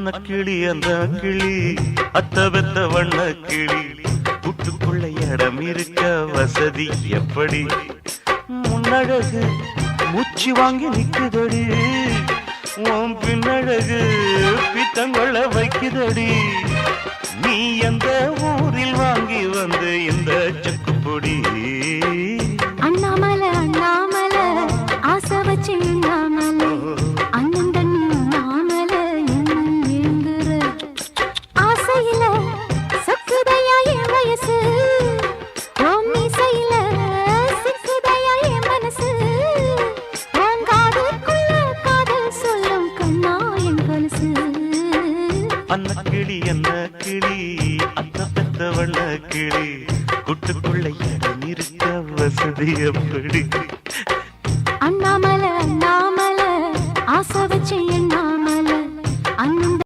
அன்ன கிளி அந்த கிளி அத்த பெத்த வண்ண கிளி கூட்டுக்குள்ள இடம் இருக்க வசதி எப்படி முன்னழகு மூச்சு வாங்கி நிக்குதடி உன் பின்னழகு பித்தங்கொள்ள வைக்குதடி நீ எந்த ஊரில் வாங்கி வந்து இந்த சக்குப்பொடி அண்ணாமலை அண்ணாமலை ஆசை வச்சு அண்ணாமலை அண்ணன் தண்ணி அண்ணாமலை ஏங்குற ஆசையில சக்குதையா என் வயசு ஓம் மீசையில சிக்குதையா என் மனசு ஓம் காதுக்குள்ள காதல் சொல்லும் கண்ணா என் கொலுசு அன்ன கிளி என்ன கிளி அத்த பெத்த வண்ண கிளி கூட்டுக்குள்ள இடம் இருக்க வசதி எப்படி அண்ணாமலை அண்ணாமலை ஆசை